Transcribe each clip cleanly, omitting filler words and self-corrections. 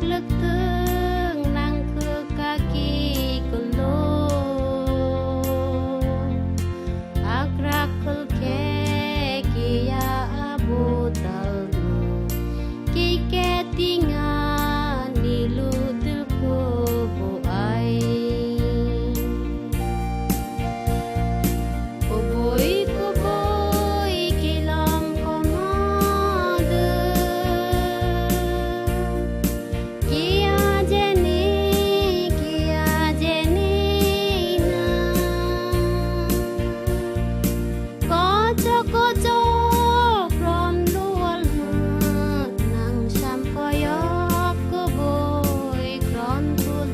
lực thương năng khư ca kỳ cô lô ác rạc khul khe kỳ ya bồ tàu kỳ kê tinga ni lu tư cô bộ ai cô bối kỳ lòng có mơ đưa kia Jenny na có cho ron luôn nang sam koyok cô bối ron luôn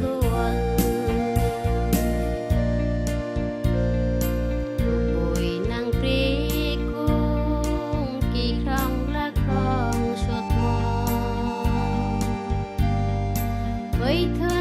bối nang pri kung kỳ khong la khong suốt mơ với thơ